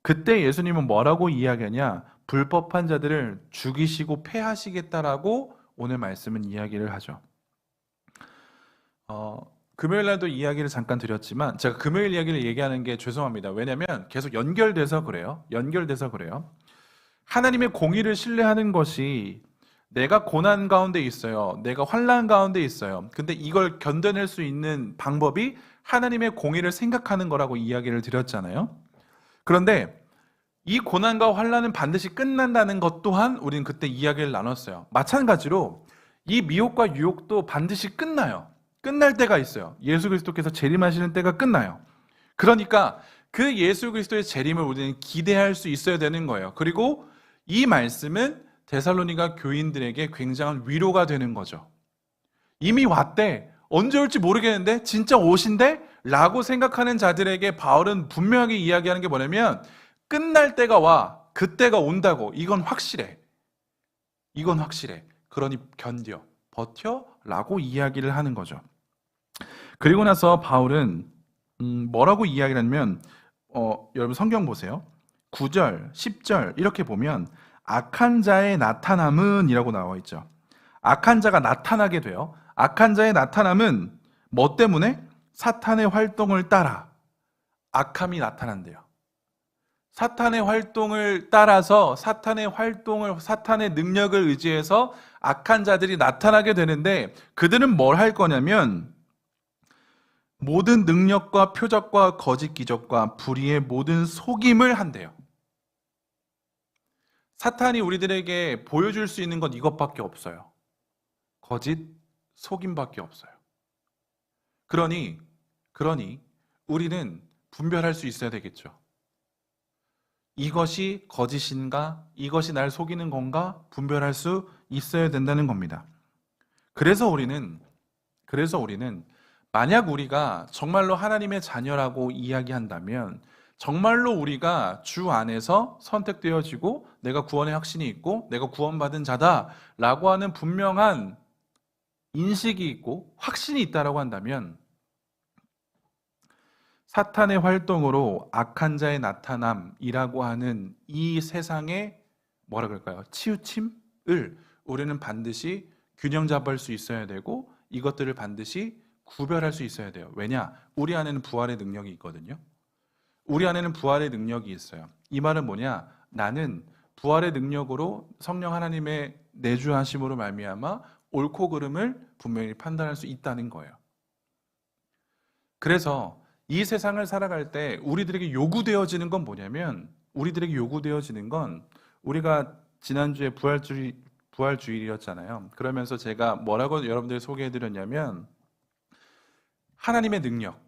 S1: 그때 예수님은 뭐라고 이야기하냐? 불법한 자들을 죽이시고 패하시겠다라고 오늘 말씀은 이야기를 하죠. 금요일 날도 이야기를 잠깐 드렸지만 제가 금요일 이야기를 얘기하는 게 죄송합니다. 왜냐하면 계속 연결돼서 그래요. 하나님의 공의를 신뢰하는 것이 내가 고난 가운데 있어요. 내가 환난 가운데 있어요. 근데 이걸 견뎌낼 수 있는 방법이 하나님의 공의를 생각하는 거라고 이야기를 드렸잖아요. 그런데 이 고난과 환난은 반드시 끝난다는 것 또한 우리는 그때 이야기를 나눴어요. 마찬가지로 이 미혹과 유혹도 반드시 끝나요. 끝날 때가 있어요. 예수 그리스도께서 재림하시는 때가 끝나요. 그러니까 그 예수 그리스도의 재림을 우리는 기대할 수 있어야 되는 거예요. 그리고 이 말씀은 데살로니가 교인들에게 굉장한 위로가 되는 거죠. 이미 왔대. 언제 올지 모르겠는데 진짜 오신대? 라고 생각하는 자들에게 바울은 분명하게 이야기하는 게 뭐냐면 끝날 때가 와. 그때가 온다고. 이건 확실해. 그러니 견뎌. 버텨. 라고 이야기를 하는 거죠. 그리고 나서 바울은 뭐라고 이야기를 하냐면 여러분 성경 보세요. 9절, 10절 이렇게 보면 악한 자의 나타남은 이라고 나와 있죠. 악한 자가 나타나게 돼요. 악한 자의 나타남은 뭐 때문에? 사탄의 활동을 따라 악함이 나타난대요. 사탄의 활동을 따라서 사탄의 능력을 의지해서 악한 자들이 나타나게 되는데, 그들은 뭘 할 거냐면 모든 능력과 표적과 거짓 기적과 불의의 모든 속임을 한대요. 사탄이 우리들에게 보여줄 수 있는 건 이것밖에 없어요. 거짓, 속임밖에 없어요. 그러니 우리는 분별할 수 있어야 되겠죠. 이것이 거짓인가? 이것이 날 속이는 건가? 분별할 수 있어야 된다는 겁니다. 그래서 우리는 만약 우리가 정말로 하나님의 자녀라고 이야기한다면, 정말로 우리가 주 안에서 선택되어지고 내가 구원의 확신이 있고 내가 구원받은 자다라고 하는 분명한 인식이 있고 확신이 있다라고 한다면, 사탄의 활동으로 악한 자의 나타남이라고 하는 이 세상의 뭐라 그럴까요? 치우침을 우리는 반드시 균형 잡을 수 있어야 되고, 이것들을 반드시 구별할 수 있어야 돼요. 왜냐? 우리 안에는 부활의 능력이 있거든요. 우리 안에는 부활의 능력이 있어요. 이 말은 뭐냐? 나는 부활의 능력으로 성령 하나님의 내주하심으로 말미암아 옳고 그름을 분명히 판단할 수 있다는 거예요. 그래서 이 세상을 살아갈 때 우리들에게 요구되어지는 건 뭐냐면, 우리가 지난주에 부활주일이었잖아요. 그러면서 제가 뭐라고 여러분들 소개해드렸냐면, 하나님의 능력,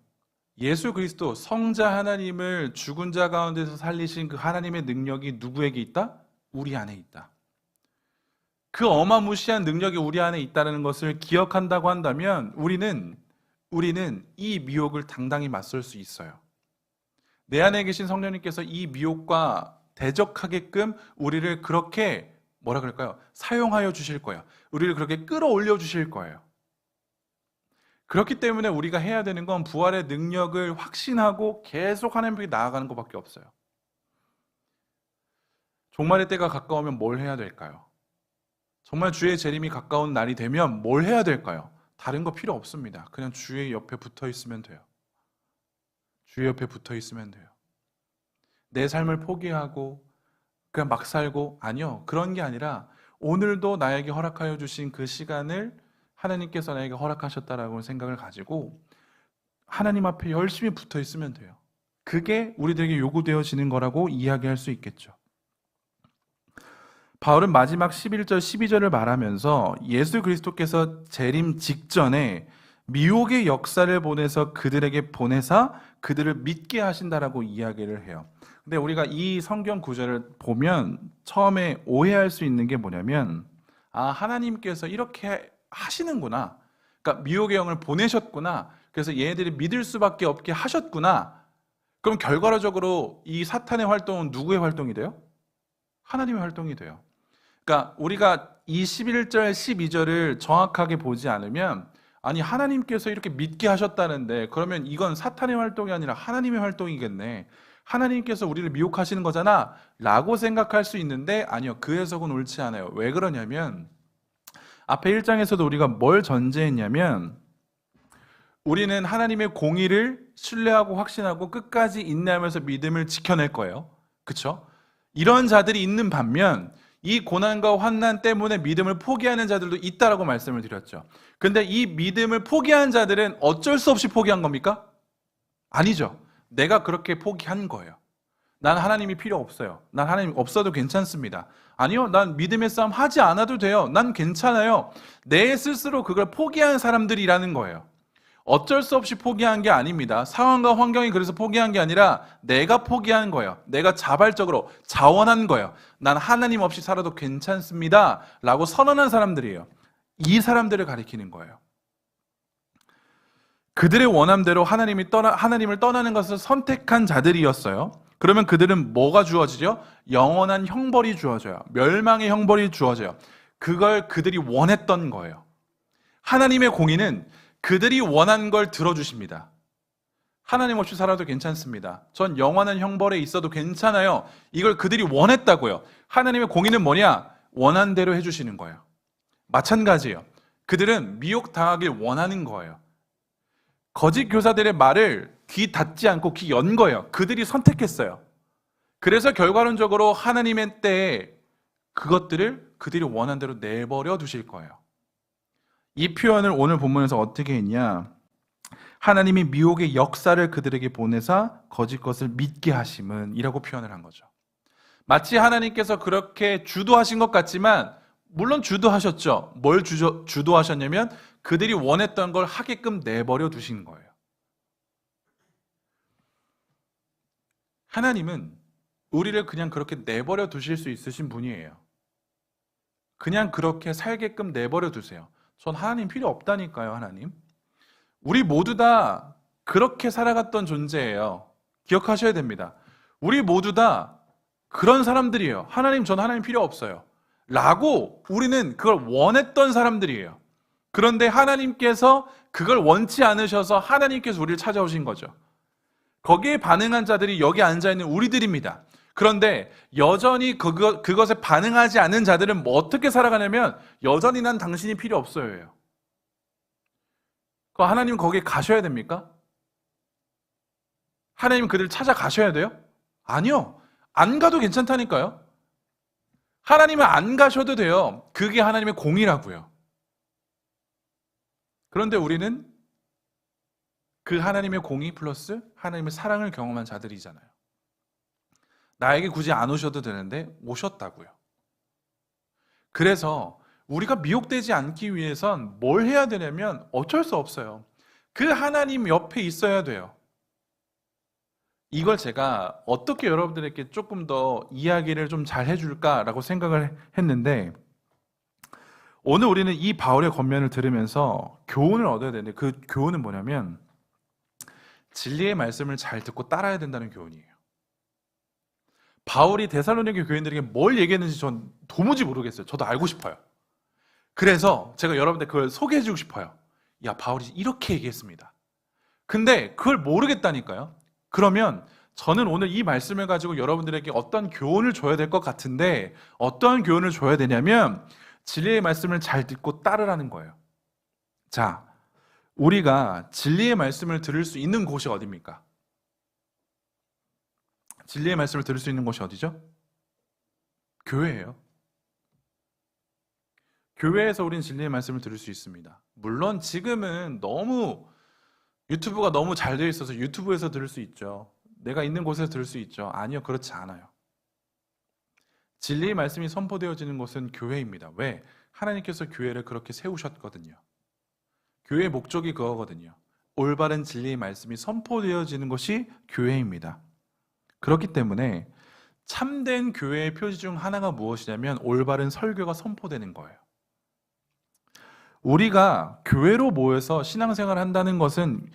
S1: 예수 그리스도 성자 하나님을 죽은 자 가운데서 살리신 그 하나님의 능력이 누구에게 있다? 우리 안에 있다. 그 어마무시한 능력이 우리 안에 있다는 것을 기억한다고 한다면 우리는 이 미혹을 당당히 맞설 수 있어요. 내 안에 계신 성령님께서 이 미혹과 대적하게끔 우리를 그렇게 뭐라 그럴까요? 사용하여 주실 거예요. 우리를 그렇게 끌어올려 주실 거예요. 그렇기 때문에 우리가 해야 되는 건 부활의 능력을 확신하고 계속 하나님께 나아가는 것밖에 없어요. 종말의 때가 가까우면 뭘 해야 될까요? 정말 주의 재림이 가까운 날이 되면 뭘 해야 될까요? 다른 거 필요 없습니다. 그냥 주의 옆에 붙어 있으면 돼요. 주의 옆에 붙어 있으면 돼요. 내 삶을 포기하고 그냥 막 살고, 아니요. 그런 게 아니라 오늘도 나에게 허락하여 주신 그 시간을 하나님께서 나에게 허락하셨다라고 생각을 가지고 하나님 앞에 열심히 붙어 있으면 돼요. 그게 우리들에게 요구되어지는 거라고 이야기할 수 있겠죠. 바울은 마지막 11절, 12절을 말하면서 예수 그리스도께서 재림 직전에 미혹의 역사를 보내서 그들에게 그들을 믿게 하신다라고 이야기를 해요. 근데 우리가 이 성경 구절을 보면 처음에 오해할 수 있는 게 뭐냐면, 하나님께서 이렇게 하시는구나. 그러니까 미혹의 영을 보내셨구나. 그래서 얘네들이 믿을 수밖에 없게 하셨구나. 그럼 결과적으로 이 사탄의 활동은 누구의 활동이 돼요? 하나님의 활동이 돼요. 그러니까 우리가 이 11절, 12절을 정확하게 보지 않으면, 아니 하나님께서 이렇게 믿게 하셨다는데 그러면 이건 사탄의 활동이 아니라 하나님의 활동이겠네. 하나님께서 우리를 미혹하시는 거잖아 라고 생각할 수 있는데, 아니요. 그 해석은 옳지 않아요. 왜 그러냐면 앞에 1장에서도 우리가 뭘 전제했냐면, 우리는 하나님의 공의를 신뢰하고 확신하고 끝까지 인내하면서 믿음을 지켜낼 거예요. 그렇죠? 이런 자들이 있는 반면 이 고난과 환난 때문에 믿음을 포기하는 자들도 있다라고 말씀을 드렸죠. 근데 이 믿음을 포기한 자들은 어쩔 수 없이 포기한 겁니까? 아니죠. 내가 그렇게 포기한 거예요. 난 하나님이 필요 없어요. 난 하나님 없어도 괜찮습니다. 아니요, 난 믿음의 싸움 하지 않아도 돼요. 난 괜찮아요. 내 스스로 그걸 포기한 사람들이라는 거예요. 어쩔 수 없이 포기한 게 아닙니다. 상황과 환경이 그래서 포기한 게 아니라 내가 포기한 거예요. 내가 자발적으로 자원한 거예요. 난 하나님 없이 살아도 괜찮습니다 라고 선언한 사람들이에요. 이 사람들을 가리키는 거예요. 그들의 원함대로 하나님을 떠나는 것을 선택한 자들이었어요. 그러면 그들은 뭐가 주어지죠? 영원한 형벌이 주어져요. 멸망의 형벌이 주어져요. 그걸 그들이 원했던 거예요. 하나님의 공의는 그들이 원한 걸 들어주십니다. 하나님 없이 살아도 괜찮습니다. 전 영원한 형벌에 있어도 괜찮아요. 이걸 그들이 원했다고요. 하나님의 공의는 뭐냐? 원한 대로 해주시는 거예요. 마찬가지예요. 그들은 미혹당하길 원하는 거예요. 거짓 교사들의 말을 귀 닫지 않고 귀 연 거예요. 그들이 선택했어요. 그래서 결과론적으로 하나님의 때에 그것들을 그들이 원한 대로 내버려 두실 거예요. 이 표현을 오늘 본문에서 어떻게 했냐? 하나님이 미혹의 역사를 그들에게 보내사 거짓 것을 믿게 하심은 이라고 표현을 한 거죠. 마치 하나님께서 그렇게 주도하신 것 같지만 물론 주도하셨죠. 뭘 주도하셨냐면 그들이 원했던 걸 하게끔 내버려 두신 거예요. 하나님은 우리를 그냥 그렇게 내버려 두실 수 있으신 분이에요. 그냥 그렇게 살게끔 내버려 두세요. 전 하나님 필요 없다니까요, 하나님. 우리 모두 다 그렇게 살아갔던 존재예요. 기억하셔야 됩니다. 우리 모두 다 그런 사람들이에요. 하나님, 전 하나님 필요 없어요. 라고 우리는 그걸 원했던 사람들이에요. 그런데 하나님께서 그걸 원치 않으셔서 하나님께서 우리를 찾아오신 거죠. 거기에 반응한 자들이 여기 앉아있는 우리들입니다. 그런데 여전히 그것에 반응하지 않은 자들은 뭐 어떻게 살아가냐면 여전히 난 당신이 필요 없어요. 하나님 거기에 가셔야 됩니까? 하나님 그들을 찾아가셔야 돼요? 아니요. 안 가도 괜찮다니까요. 하나님은 안 가셔도 돼요. 그게 하나님의 공이라고요. 그런데 우리는 그 하나님의 공의 플러스 하나님의 사랑을 경험한 자들이잖아요. 나에게 굳이 안 오셔도 되는데 오셨다고요. 그래서 우리가 미혹되지 않기 위해선 뭘 해야 되냐면 어쩔 수 없어요. 그 하나님 옆에 있어야 돼요. 이걸 제가 어떻게 여러분들에게 조금 더 이야기를 좀 잘 해줄까라고 생각을 했는데 오늘 우리는 이 바울의 권면을 들으면서 교훈을 얻어야 되는데 그 교훈은 뭐냐면 진리의 말씀을 잘 듣고 따라야 된다는 교훈이에요. 바울이 데살로니가 교인들에게 뭘 얘기했는지 전 도무지 모르겠어요. 저도 알고 싶어요. 그래서 제가 여러분들 그걸 소개해주고 싶어요. 야, 바울이 이렇게 얘기했습니다. 근데 그걸 모르겠다니까요. 그러면 저는 오늘 이 말씀을 가지고 여러분들에게 어떤 교훈을 줘야 될 것 같은데 어떤 교훈을 줘야 되냐면 진리의 말씀을 잘 듣고 따르라는 거예요. 자, 우리가 진리의 말씀을 들을 수 있는 곳이 어디입니까? 진리의 말씀을 들을 수 있는 곳이 어디죠? 교회예요. 교회에서 우리는 진리의 말씀을 들을 수 있습니다. 물론 지금은 유튜브가 너무 잘 되어 있어서 유튜브에서 들을 수 있죠. 내가 있는 곳에서 들을 수 있죠. 아니요, 그렇지 않아요. 진리의 말씀이 선포되어지는 곳은 교회입니다. 왜? 하나님께서 교회를 그렇게 세우셨거든요. 교회의 목적이 그거거든요. 올바른 진리의 말씀이 선포되어지는 것이 교회입니다. 그렇기 때문에 참된 교회의 표지 중 하나가 무엇이냐면 올바른 설교가 선포되는 거예요. 우리가 교회로 모여서 신앙생활을 한다는 것은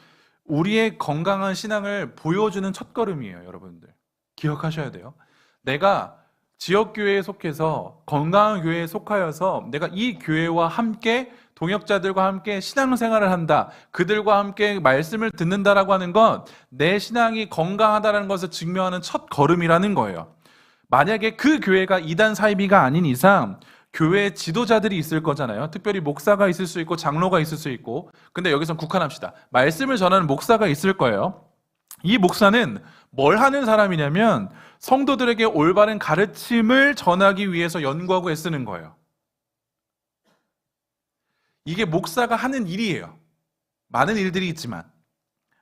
S1: 우리의 건강한 신앙을 보여주는 첫걸음이에요, 여러분들. 기억하셔야 돼요. 내가 지역교회에 속해서 건강한 교회에 속하여서 내가 이 교회와 함께 동역자들과 함께 신앙생활을 한다. 그들과 함께 말씀을 듣는다라고 하는 건 내 신앙이 건강하다는 것을 증명하는 첫 걸음이라는 거예요. 만약에 그 교회가 이단 사이비가 아닌 이상 교회 지도자들이 있을 거잖아요. 특별히 목사가 있을 수 있고 장로가 있을 수 있고. 근데 여기서 국한합시다. 말씀을 전하는 목사가 있을 거예요. 이 목사는 뭘 하는 사람이냐면 성도들에게 올바른 가르침을 전하기 위해서 연구하고 애쓰는 거예요. 이게 목사가 하는 일이에요. 많은 일들이 있지만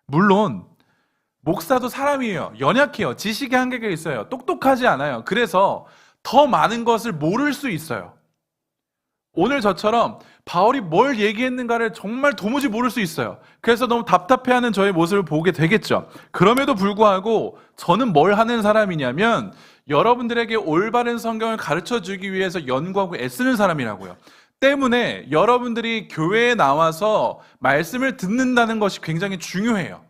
S1: 물론 목사도 사람이에요. 연약해요. 지식의 한계가 있어요. 똑똑하지 않아요. 그래서 더 많은 것을 모를 수 있어요. 오늘 저처럼 바울이 뭘 얘기했는가를 정말 도무지 모를 수 있어요. 그래서 너무 답답해하는 저의 모습을 보게 되겠죠. 그럼에도 불구하고 저는 뭘 하는 사람이냐면 여러분들에게 올바른 성경을 가르쳐주기 위해서 연구하고 애쓰는 사람이라고요. 때문에 여러분들이 교회에 나와서 말씀을 듣는다는 것이 굉장히 중요해요.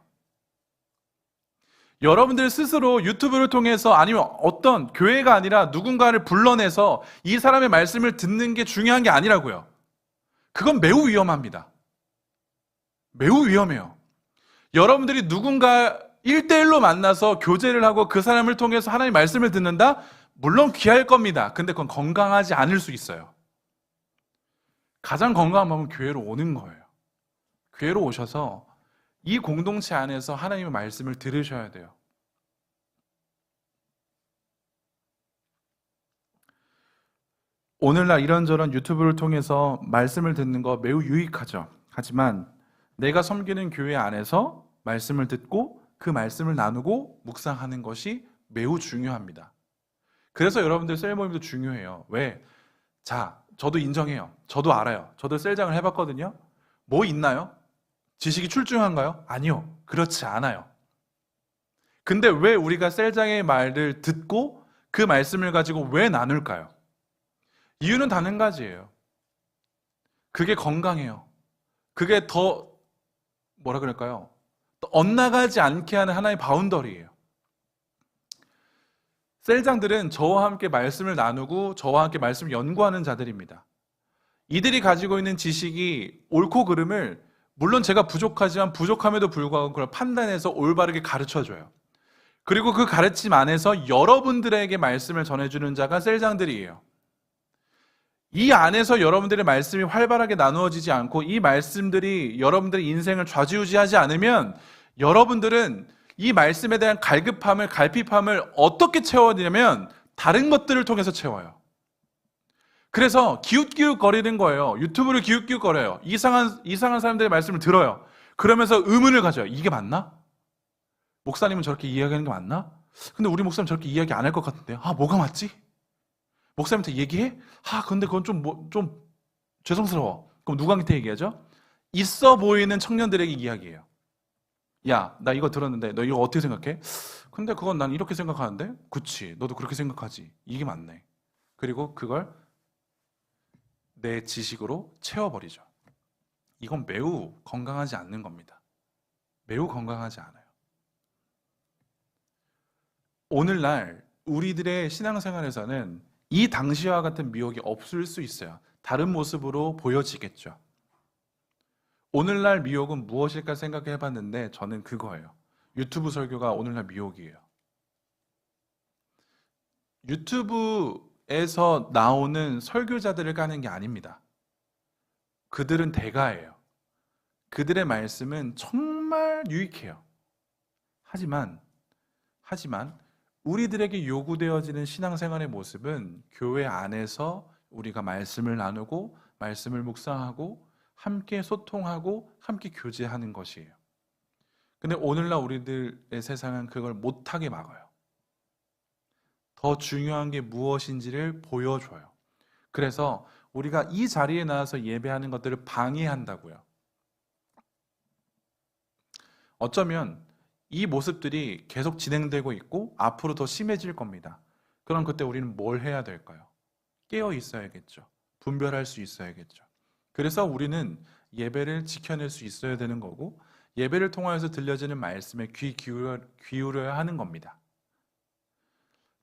S1: 여러분들 스스로 유튜브를 통해서 아니면 어떤 교회가 아니라 누군가를 불러내서 이 사람의 말씀을 듣는 게 중요한 게 아니라고요. 그건 매우 위험합니다. 매우 위험해요. 여러분들이 누군가 1대1로 만나서 교제를 하고 그 사람을 통해서 하나님의 말씀을 듣는다? 물론 귀할 겁니다. 근데 그건 건강하지 않을 수 있어요. 가장 건강한 방법은 교회로 오는 거예요. 교회로 오셔서 이 공동체 안에서 하나님의 말씀을 들으셔야 돼요. 오늘날 이런저런 유튜브를 통해서 말씀을 듣는 거 매우 유익하죠. 하지만 내가 섬기는 교회 안에서 말씀을 듣고 그 말씀을 나누고 묵상하는 것이 매우 중요합니다. 그래서 여러분들 셀 모임도 중요해요. 왜? 자, 저도 인정해요. 저도 알아요. 저도 셀장을 해봤거든요. 뭐 있나요? 지식이 출중한가요? 아니요. 그렇지 않아요. 근데 왜 우리가 셀장의 말을 듣고 그 말씀을 가지고 왜 나눌까요? 이유는 단 한 가지예요. 그게 건강해요. 그게 더 뭐라 그럴까요? 또 엇나가지 않게 하는 하나의 바운더리예요. 셀장들은 저와 함께 말씀을 나누고 저와 함께 말씀을 연구하는 자들입니다. 이들이 가지고 있는 지식이 옳고 그름을 물론 제가 부족하지만 부족함에도 불구하고 그걸 판단해서 올바르게 가르쳐줘요. 그리고 그 가르침 안에서 여러분들에게 말씀을 전해주는 자가 셀장들이에요. 이 안에서 여러분들의 말씀이 활발하게 나누어지지 않고 이 말씀들이 여러분들의 인생을 좌지우지하지 않으면 여러분들은 이 말씀에 대한 갈급함을, 갈핍함을 어떻게 채워내냐면 다른 것들을 통해서 채워요. 그래서 기웃기웃거리는 거예요. 유튜브를 기웃기웃거려요. 이상한 사람들의 말씀을 들어요. 그러면서 의문을 가져요. 이게 맞나? 목사님은 저렇게 이야기하는 게 맞나? 근데 우리 목사님 저렇게 이야기 안 할 것 같은데. 뭐가 맞지? 목사님한테 얘기해? 근데 그건 좀 죄송스러워. 그럼 누구한테 얘기하죠? 있어 보이는 청년들에게 이야기해요. 야, 나 이거 들었는데 너 이거 어떻게 생각해? 근데 그건 난 이렇게 생각하는데? 그치, 너도 그렇게 생각하지. 이게 맞네. 그리고 그걸 내 지식으로 채워버리죠. 이건 매우 건강하지 않는 겁니다. 매우 건강하지 않아요. 오늘날 우리들의 신앙생활에서는 이 당시와 같은 미혹이 없을 수 있어요. 다른 모습으로 보여지겠죠. 오늘날 미혹은 무엇일까 생각해 봤는데 저는 그거예요. 유튜브 설교가 오늘날 미혹이에요. 유튜브에서 나오는 설교자들을 까는 게 아닙니다. 그들은 대가예요. 그들의 말씀은 정말 유익해요. 하지만 우리들에게 요구되어지는 신앙생활의 모습은 교회 안에서 우리가 말씀을 나누고 말씀을 묵상하고 함께 소통하고 함께 교제하는 것이에요. 근데 오늘날 우리들의 세상은 그걸 못하게 막아요. 더 중요한 게 무엇인지를 보여줘요. 그래서 우리가 이 자리에 나와서 예배하는 것들을 방해한다고요. 어쩌면 이 모습들이 계속 진행되고 있고 앞으로 더 심해질 겁니다. 그럼 그때 우리는 뭘 해야 될까요? 깨어 있어야겠죠. 분별할 수 있어야겠죠. 그래서 우리는 예배를 지켜낼 수 있어야 되는 거고 예배를 통하여서 들려지는 말씀에 귀 기울여야 하는 겁니다.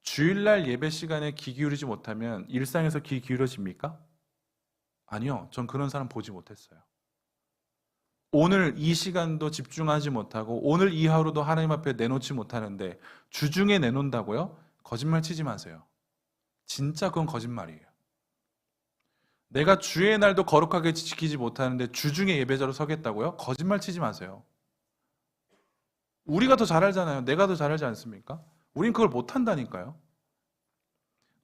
S1: 주일날 예배 시간에 귀 기울이지 못하면 일상에서 귀 기울여집니까? 아니요. 전 그런 사람 보지 못했어요. 오늘 이 시간도 집중하지 못하고 오늘 이 하루도 하나님 앞에 내놓지 못하는데 주중에 내놓는다고요? 거짓말 치지 마세요. 진짜 그건 거짓말이에요. 내가 주의 날도 거룩하게 지키지 못하는데 주중에 예배자로 서겠다고요? 거짓말 치지 마세요. 우리가 더 잘 알잖아요. 내가 더 잘 알지 않습니까? 우린 그걸 못한다니까요.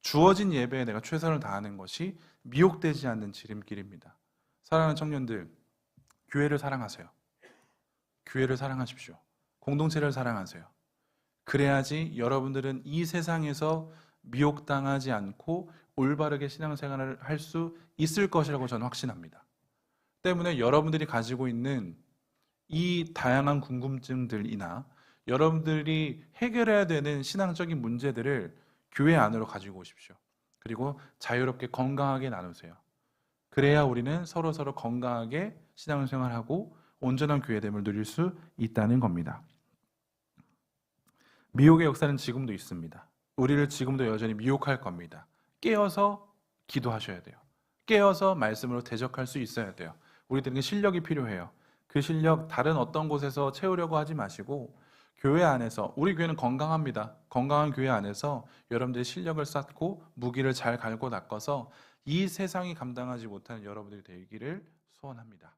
S1: 주어진 예배에 내가 최선을 다하는 것이 미혹되지 않는 지름길입니다. 사랑하는 청년들, 교회를 사랑하세요. 교회를 사랑하십시오. 공동체를 사랑하세요. 그래야지 여러분들은 이 세상에서 미혹당하지 않고 올바르게 신앙생활을 할 수 있을 것이라고 저는 확신합니다. 때문에 여러분들이 가지고 있는 이 다양한 궁금증들이나 여러분들이 해결해야 되는 신앙적인 문제들을 교회 안으로 가지고 오십시오. 그리고 자유롭게 건강하게 나누세요. 그래야 우리는 서로 건강하게 신앙생활하고 온전한 교회됨을 누릴 수 있다는 겁니다. 미혹의 역사는 지금도 있습니다. 우리를 지금도 여전히 미혹할 겁니다. 깨어서 기도하셔야 돼요. 깨어서 말씀으로 대적할 수 있어야 돼요. 우리들에게 실력이 필요해요. 그 실력 다른 어떤 곳에서 채우려고 하지 마시고 교회 안에서, 우리 교회는 건강합니다. 건강한 교회 안에서 여러분들의 실력을 쌓고 무기를 잘 갈고 닦아서 이 세상이 감당하지 못하는 여러분들이 되기를 소원합니다.